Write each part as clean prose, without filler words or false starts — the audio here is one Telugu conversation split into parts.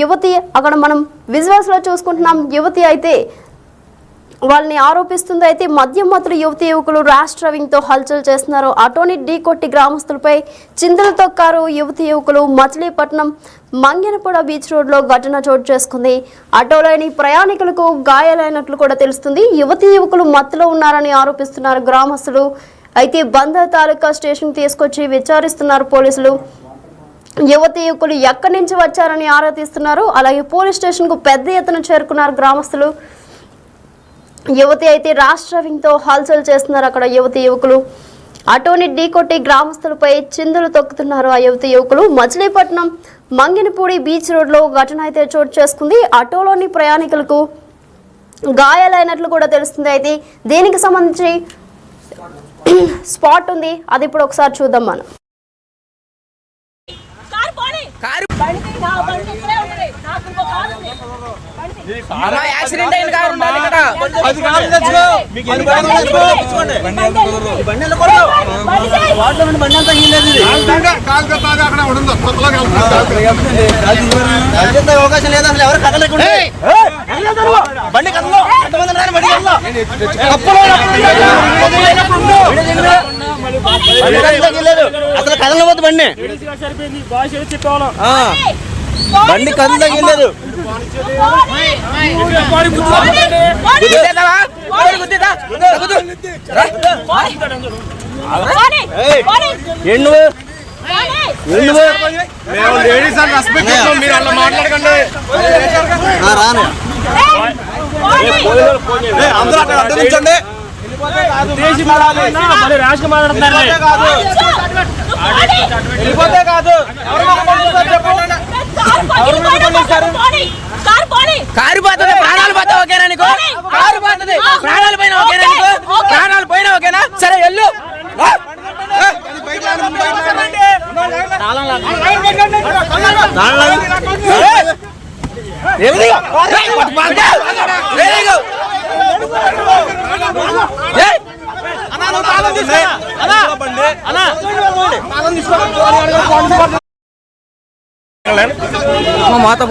యువతి అక్కడ మనం విజువల్స్ లో చూసుకుంటున్నాం. యువతి అయితే వాళ్ళని ఆరోపిస్తుంది. అయితే మద్యం మత్తులు యువతి యువకులు ర్యాష్ డ్రైవింగ్ తో హల్చల్ చేస్తున్నారు. ఆటోని ఢీకొట్టి గ్రామస్తులపై చింతలు తొక్కారు యువతి యువకులు. మచిలీపట్నం మంగెనపూడ బీచ్ రోడ్ లో ఘటన చోటు చేసుకుంది. ఆటోలోని ప్రయాణికులకు గాయాలైనట్లు కూడా తెలుస్తుంది. యువతి యువకులు మత్తులో ఉన్నారని ఆరోపిస్తున్నారు గ్రామస్తులు. అయితే బందర్ తాలూకా స్టేషన్ తీసుకొచ్చి విచారిస్తున్నారు పోలీసులు. యువతి యువకులు ఎక్కడి నుంచి వచ్చారని ఆరా తీస్తున్నారు. అలాగే పోలీస్ స్టేషన్ కు పెద్ద ఎత్తున చేరుకున్నారు గ్రామస్తులు. యువతి అయితే ర్యాష్ డ్రైవింగ్ తో హల్చల్ చేస్తున్నారు. అక్కడ యువతి యువకులు ఆటోని ఢీకొట్టి గ్రామస్తులపై చిందులు తొక్కుతున్నారు. ఆ యువతి యువకులు మచిలీపట్నం మంగినపూడి బీచ్ రోడ్ లో ఘటన అయితే చోటు చేసుకుంది. ఆటోలోని ప్రయాణికులకు గాయాలైనట్లు కూడా తెలుస్తుంది. అయితే దీనికి సంబంధించి స్పాట్ ఉంది, అది ఇప్పుడు ఒకసారి చూద్దాం మనం. యాక్సిడెంట్ అయింది కారు అవకాశం లేదు అసలు ఎవరు కదలేకుండా బండి కదలో అసలు కదలవద్దు బండి బండి కళ్ళు తగిలేదు అందరూ అక్కడ అడ్డించండి. కారు పోతుంది, ప్రాణాలు పోతే ఓకేనా నీకు? కారు పోతుంది, ప్రాణాలు పైన ఓకేనా నీకు? ప్రాణాలు పైన ఓకేనా? సరే వెళ్ళు. మాతా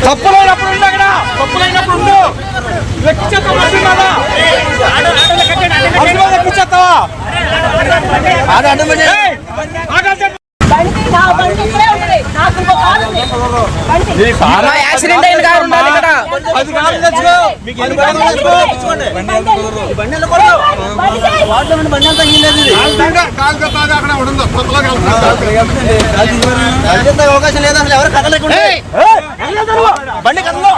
తప్పులైనప్పుడు తప్పులైనప్పుడు యాక్సిడెంట్ అయింది కారు అవకాశం లేదు అసలు ఎవరు కదలేకుండా బండి కదలో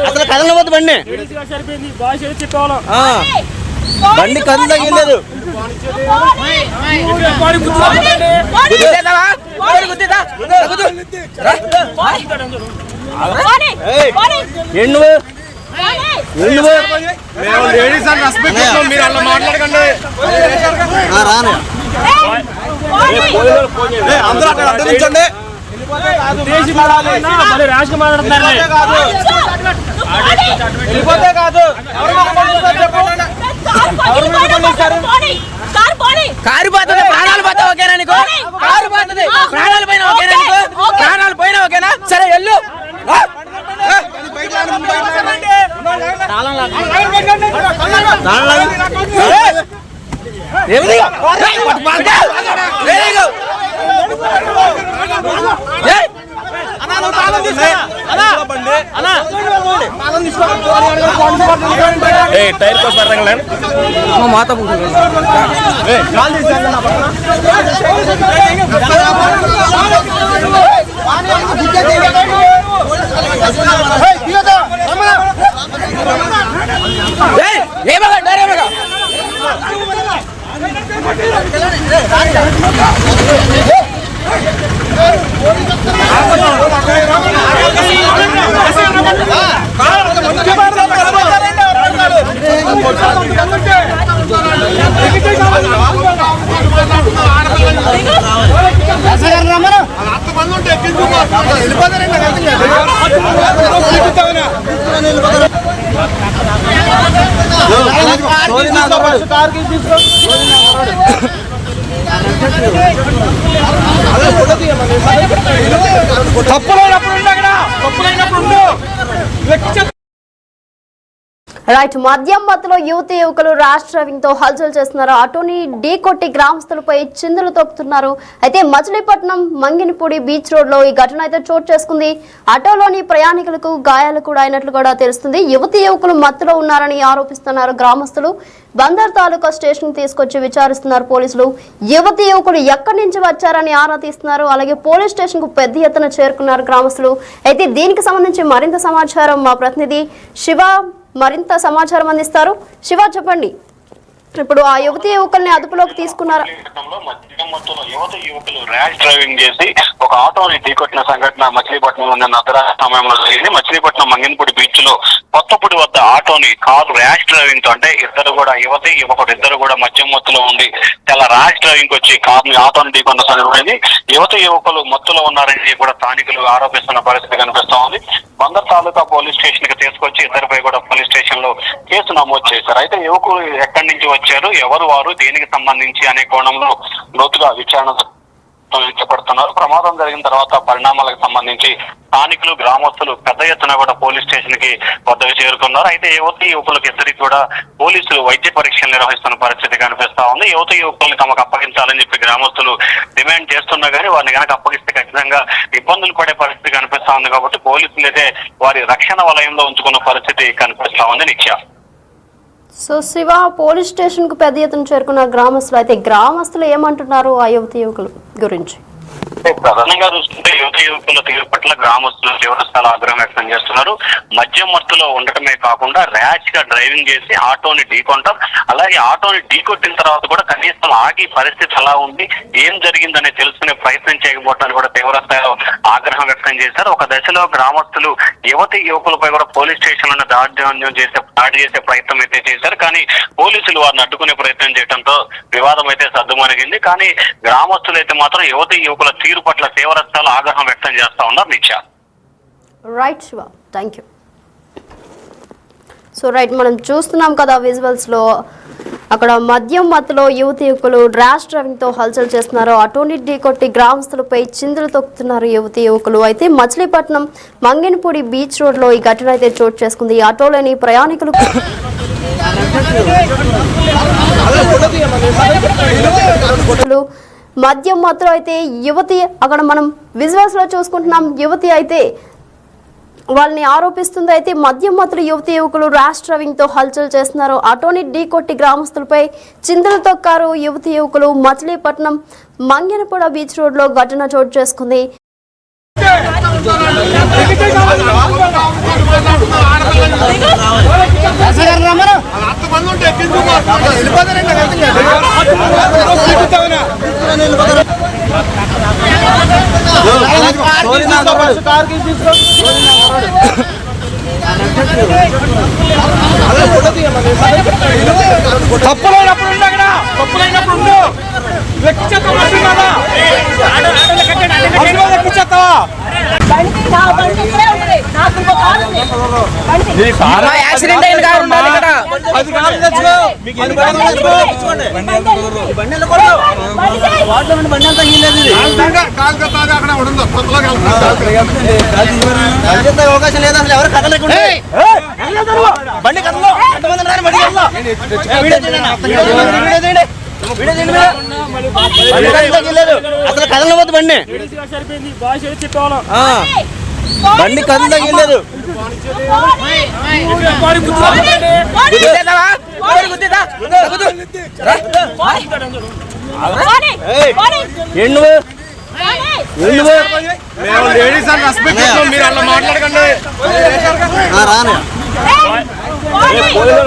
అసలు కదలవద్దు బండి బండి కళ్ళు తగిలేదు అందరూ అక్కడ అడ్డించండి. కారు పోతుంది, ప్రాణాలు పోతే ఓకేనా నీకు? కారు పోతుంది, ప్రాణాలు పైన ఓకేనా నీకు? ప్రాణాలు పైన ఓకేనా? సరే వెళ్ళు. టైర్ కోసం మాత రైట్, మద్యం మత్తులో యువతి యువకులు ర్యాష్ డ్రైవింగ్ తో హల్చల్ చేస్తున్నారు. ఆటోని ఢీకొట్టి గ్రామస్తులపై చిందులు తొక్కుతున్నారు. అయితే మచిలీపట్నం మంగినపూడి బీచ్ రోడ్ లో ఈ ఘటన అయితే చోటు చేసుకుంది. ఆటోలోని ప్రయాణికులకు గాయాలు కూడా అయినట్లు కూడా తెలుస్తుంది. యువతి యువకులు మత్తులో ఉన్నారని ఆరోపిస్తున్నారు గ్రామస్తులు. బందర్ తాలూకా స్టేషన్ తీసుకొచ్చి విచారిస్తున్నారు పోలీసులు. యువతి యువకులు ఎక్కడి నుంచి వచ్చారని ఆరా తీస్తున్నారు. అలాగే పోలీస్ స్టేషన్ కు పెద్ద ఎత్తున చేరుకున్నారు గ్రామస్తులు. అయితే దీనికి సంబంధించి మరింత సమాచారం మా ప్రతినిధి శివ మరింత సమాచారం అందిస్తారు. శివ, చెప్పండి, ఇప్పుడు ఆ యువతి యువకుల్ని అదుపులోకి తీసుకున్నారా? యువత యువకులు ర్యాష్ డ్రైవింగ్ చేసి ఒక ఆటోని ఢీకొట్టిన సంఘటన మచిలీపట్నంలో నిన్న అర్ధరాత్రి సమయంలో జరిగింది. మచిలీపట్నం మంగినపూడి బీచ్ లో కొత్తపూడి వద్ద ఆటోని కారు ర్యాష్ డ్రైవింగ్ తో, అంటే ఇద్దరు కూడా యువతి యువకుడు ఇద్దరు కూడా మద్యం మత్తులో ఉండి చాలా ర్యాష్ డ్రైవింగ్ వచ్చి కారుని ఆటోని ఢీకొన్న సంఘటన. యువత యువకులు మత్తులో ఉన్నారని కూడా స్థానికులు ఆరోపిస్తున్న పరిస్థితి కనిపిస్తా ఉంది. బందర్ తాలూకా పోలీస్ స్టేషన్ కి తీసుకొచ్చి ఇద్దరిపై కూడా పోలీస్ స్టేషన్ లో కేసు నమోదు చేశారు. అయితే యువకులు ఎక్కడి నుంచి వచ్చారు, ఎవరు వారు, దేనికి సంబంధించి అనే కోణంలో లోతుగా విచారణ చేపడుతున్నారు. ప్రమాదం జరిగిన తర్వాత పరిణామాలకు సంబంధించి స్థానికులు గ్రామస్తులు పెద్ద ఎత్తున కూడా పోలీస్ స్టేషన్ కి వద్దకు చేరుకున్నారు. అయితే యువతి యువకులకు ఇద్దరికి కూడా పోలీసులు వైద్య పరీక్షలు నిర్వహిస్తున్న పరిస్థితి కనిపిస్తా ఉంది. యువతి యువకులను తమకు అప్పగించాలని చెప్పి గ్రామస్తులు డిమాండ్ చేస్తున్నా కానీ వారిని కనుక అప్పగిస్తే ఖచ్చితంగా ఇబ్బందులు పడే పరిస్థితి కనిపిస్తా ఉంది. కాబట్టి పోలీసులు అయితే వారి రక్షణ వలయంలో ఉంచుకున్న పరిస్థితి కనిపిస్తా ఉంది. నిత్య సో శివ, పోలీస్ స్టేషన్ కు పెద్ద ఎత్తున చేరుకున్న గ్రామస్తులు, అయితే గ్రామస్తులు ఏమంటున్నారు ఆ యువతి యువకుల గురించి? ప్రధానంగా చూస్తుంటే యువత యువకుల తీరు పట్ల గ్రామస్తులు తీవ్రస్థాయిలో ఆగ్రహం వ్యక్తం చేస్తున్నారు. మద్యం మత్తులో ఉండటమే కాకుండా ర్యాష్ గా డ్రైవింగ్ చేసి ఆటోని ఢీకొంటాం, అలాగే ఆటోని ఢీకొట్టిన తర్వాత కూడా కనీసం ఆగి పరిస్థితి ఎలా ఉంది, ఏం జరిగిందని తెలుసుకునే ప్రయత్నం చేయకపోవడానికి కూడా తీవ్రస్థాయిలో ఆగ్రహం వ్యక్తం చేశారు. ఒక దశలో గ్రామస్తులు యువతి యువకులపై కూడా పోలీస్ స్టేషన్ లో దాడి చేసే ప్రయత్నం అయితే చేశారు. కానీ పోలీసులు వారిని అడ్డుకునే ప్రయత్నం చేయడంతో వివాదం అయితే సద్దుమణిగింది. కానీ గ్రామస్తులు అయితే మాత్రం యువతి యువకుల తీరు పట్ల తీవ్రస్థాయిలో ఆగ్రహం వ్యక్తం చేస్తా ఉన్నారు. నిత్య right Shiva, thank you. So right, మనం చూస్తున్నాం కదా విజువల్స్ లో, అక్కడ మద్యం మత్తులో యువతి యువకులు ర్యాష్ డ్రైవింగ్ తో హల్చల్ చేస్తున్నారు. అటోని ఢీకొట్టి గ్రామస్తులపై చిందులు తొక్కుతున్నారు యువతి యువకులు. అయితే మచిలీపట్నం మంగినపూడి బీచ్ రోడ్ లో ఈ ఘటన అయితే చోటు చేసుకుంది. ఆటోలోని ప్రయాణికులు మద్యం మత్తులో అయితే యువతి, అక్కడ మనం విజువల్స్ లో చూసుకుంటున్నాం, యువతి అయితే వాళ్ళని ఆరోపిస్తుంది. అయితే మద్యం మత్తులు యువతి యువకులు ర్యాష్ డ్రైవింగ్ తో హల్చల్ చేస్తున్నారు. ఆటోని ఢీకొట్టి గ్రామస్తులపై చిందులు తొక్కారు యువతి యువకులు. మచిలీపట్నం మంగినపూడి బీచ్ రోడ్ లో ఘటన చోటు చేసుకుంది. యాక్సిడెంట్ అయిన కారు ఉండాలి ఇక్కడ. అవకాశం లేదా అసలు ఎవరు కదలకుండా బండి కదలో అసలు కదలవద్దు బండి. బండి కళ్ళు తగిలేదు. గుద్దేద్దామా? ఎవరు గుద్దేద్దా? గుద్దు. రా. ఏంటి నువ్వు? మేము లేడీస్ అని రెస్పెక్ట్ ఇస్తాం, మీరు అలా మాట్లాడకండి. రాను